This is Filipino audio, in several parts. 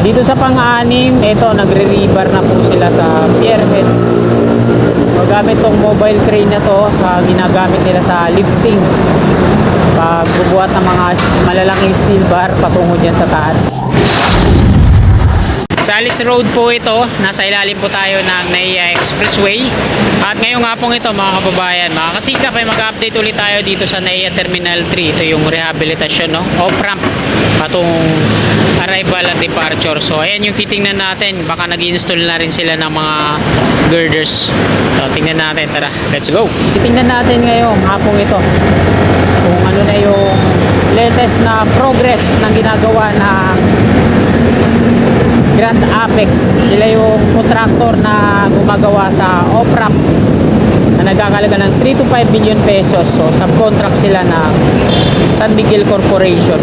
Dito sa pang-anim, ito nagre-rebar na po sila sa pierhead. Gamit tong mobile crane na to sa ginagamit nila sa lifting. Pagbubuhat ng mga malalaking steel bar patungo dyan sa taas. Salis Road po ito, nasa ilalim po tayo ng NAIA Expressway. At ngayong hapong ito mga kababayan, mga kasikap ay mag-update ulit tayo dito sa NAIA Terminal 3. Ito yung rehabilitasyon, no? Off-ramp patungong arrival at departure. So ayan yung titingnan natin, baka nag-install na rin sila ng mga girders. So tingnan natin, tara, let's go. Titingnan natin ngayong hapong ito kung ano na yung latest na progress ng ginagawa ng Grand Apex. Sila yung contractor na gumagawa sa off-ramp na nagkakalaga ng 3 to 5 million pesos. So subcontract sila ng San Miguel Corporation.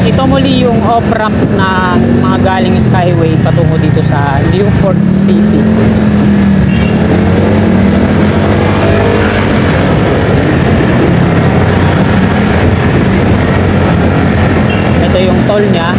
Ito muli yung off-ramp na mga galing Skyway patungo dito sa Newport City. Ito yung toll niya.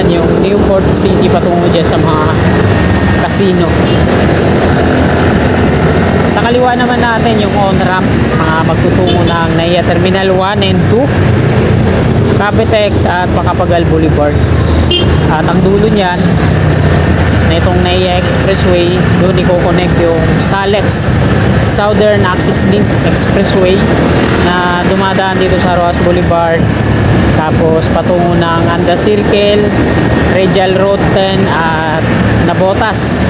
Yung Newport City patungo dyan sa mga casino. Sa kaliwa naman natin yung on-ramp magtutungo ng NAIA Terminal 1 and 2, Capitex at Pacapagal Boulevard. At ang dulo niyan na itong NAIA Expressway, doon i-connect yung SALEX, Southern Axis Link Expressway, na dumadaan dito sa Rojas Boulevard, tapos patungo ng Anda Circle, Regal Road 10 at Nabotas.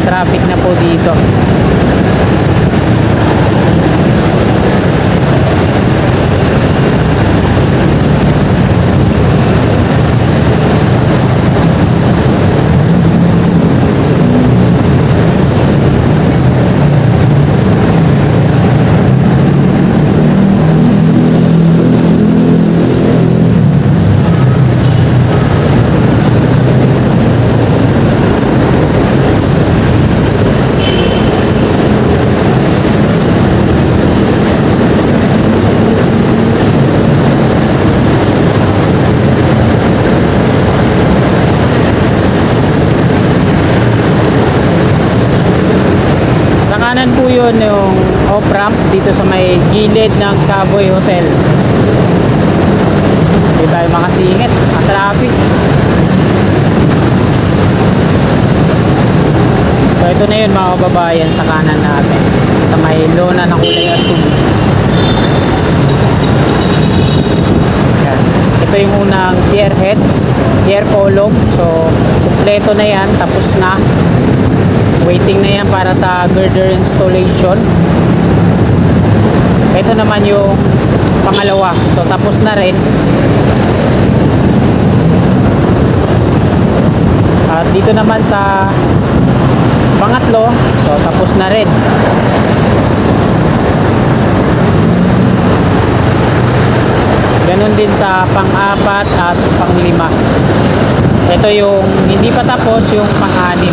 Traffic na po dito. Kanan po yun yung off-ramp dito sa may gilid ng Savoy Hotel. Hindi tayo makasingit, ang traffic. So ito na yun mga kababayan sa kanan natin, sa may lona ng kulay asul. Yan. Ito yung unang pier head, pier column. So kompleto na yan, tapos na. Waiting na yan para sa girder installation. Ito naman yung pangalawa. So tapos na rin. At dito naman sa pangatlo, so tapos na rin. Ganun din sa pang-4 at pang-5. Ito yung hindi pa tapos, yung pang-6.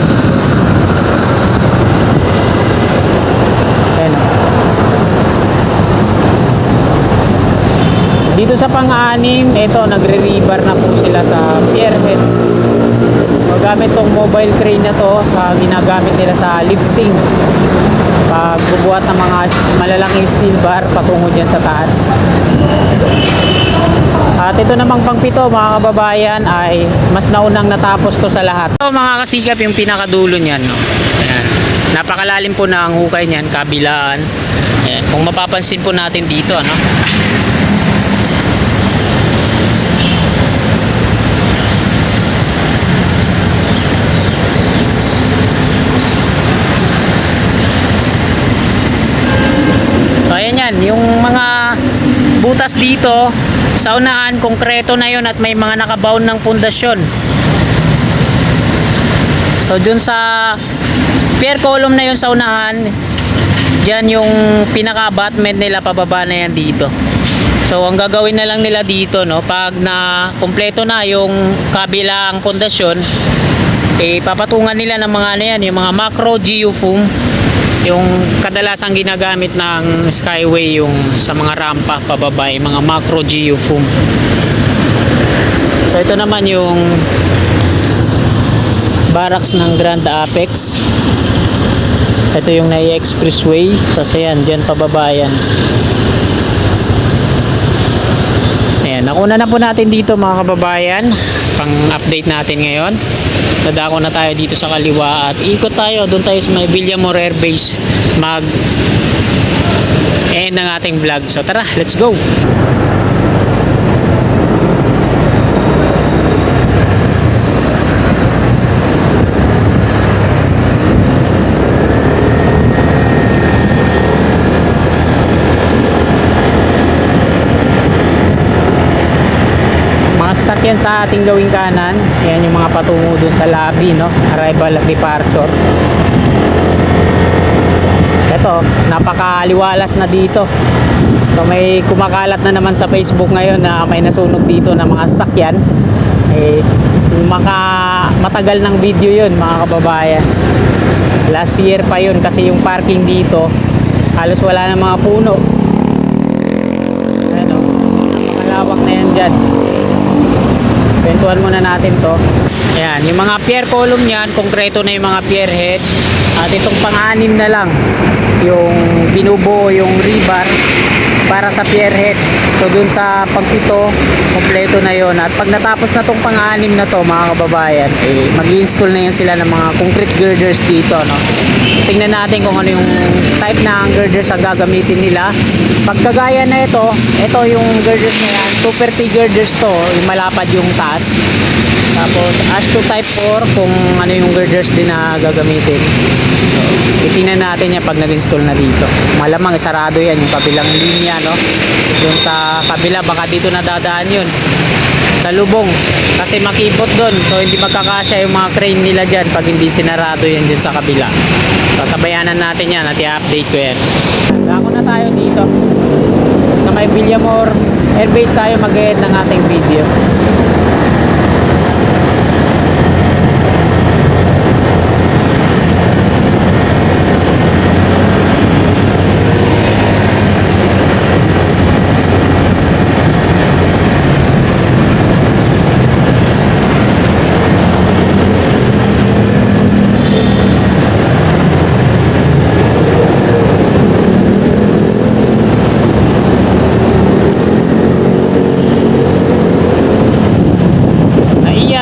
Ayan. Dito sa pang-6, ito nagre-rebar na po sila sa pierhead. Gamit tong mobile crane na to sa ginagamit nila sa lifting. Pagbubuhat ng mga malalaking steel bar patungo dyan sa taas. At ito namang pang-7 mga kababayan ay mas naunang natapos to sa lahat. Ito mga kasikap yung pinakadulo niyan, no? Ayan. Napakalalim po na ang hukay niyan, kabilaan. Ayan. Kung mapapansin po natin dito, ano? So ayan yan, yung mga butas dito sa unahan, konkreto na yon at may mga nakabound ng pundasyon. So dun sa pier column na yon sa unahan, dyan yung pinaka abutment nila, pababa na yan dito. So ang gagawin na lang nila dito, no, pag na kompleto na yung kabilang pundasyon, papatungan nila ng mga ano yan, yung mga macro geofoam, yung kadalasang ginagamit ng Skyway, yung sa mga rampa pababa, yung mga macro geofoam. So ito naman yung barracks ng Grand Apex. Ito yung NAIA Expressway. Tapos ayan, dyan pababa yan. Ayan, nakuna na po natin dito mga kababayan. Pang update natin ngayon. Dadako na tayo dito sa kaliwa at ikot tayo. Doon tayo sa may Villamor Air Base mag end ng ating vlog. So tara, let's go! Sasakyan sa ating gawing kanan, ayan yung mga patungo dun sa lobby, no? Arrival at departure. Ito, napakaliwalas na dito. So may kumakalat na naman sa Facebook ngayon na may nasunog dito na mga sasakyan. Matagal ng video yun mga kababayan. Last year pa yun kasi yung parking dito halos wala na mga puno. Ayan, oh, napakalawak na yan dyan. Bentuhan muna natin to. Ayan, yung mga pier column niyan, konkreto na yung mga pier head. At itong pang-6 na lang yung binubuo yung rebar para sa pier head. So dun sa pang-7, kompleto na yon. At pag natapos na tong pang-6 na to mga kababayan, mag-i-install na yan sila ng mga concrete girders dito, no? Tingnan natin kung ano yung type na girders ang gagamitin nila. Pagkagaya na ito yung girders na yan, Super T girders to, yung malapad yung taas. Tapos Ash2 type 4 kung ano yung girders din na gagamitin. So, itingnan natin yan pag nag-install na dito. Malamang sarado yan yung kabilang linya, no? Doon sa kabila, baka dito na dadaan yun sa lubong kasi makipot doon, so hindi magkakasya yung mga crane nila dyan pag hindi sinarado yan dyan sa kabila. Tatabayanan natin yan at i-update ko yan. Dako na tayo dito sa may Villamor Air Base tayo mag-end ng ating video.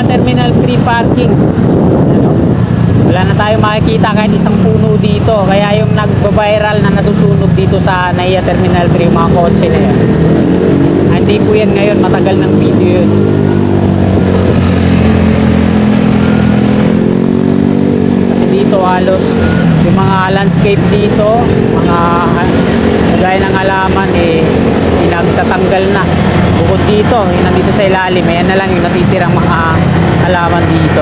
Terminal free parking. Ano? Wala na tayong makikita kahit isang puno dito. Kaya yung nagba-viral na nasusunog dito sa NAIA Terminal 3, mga kotse na yan. Hindi po yan ngayon, matagal ng video yun. Kasi dito halos yung mga landscape dito, mga gaya ng halaman pinagtatanggal na. Bukod dito, yung nandito sa ilalim, ayan na lang yung natitirang mga halaman dito.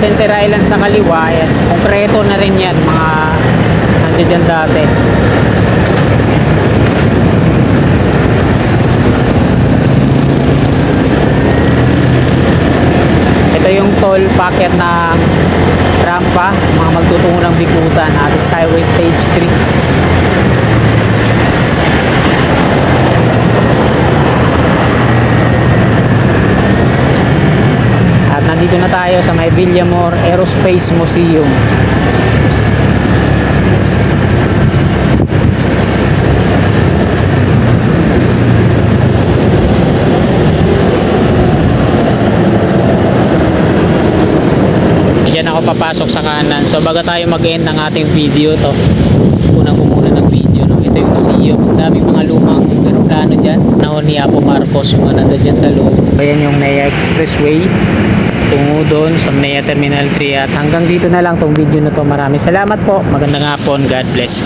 Center Island sa kaliwa, yan. Konkreto na rin yan, mga nandiyan dyan dati. Ito yung toll packet na rampa, mga magtutungo ng Bikutan, Atis Highway Stage 3. At nandito na tayo sa may Villamor Aerospace Museum. Diyan ako papasok sa kanan. So bago tayo mag-end ng ating video to, unang kumuna ng video, no? Ito yung museum. Ang daming mga lumang aeroplano dyan. Nahon ni Apo Marcos, yung mga nandun dyan sa loob. Ayan yung NAIA Expressway. Tungo doon sa NAIA Terminal 3. At hanggang dito na lang tong video na to. Maraming salamat po. Magandang hapon. God bless.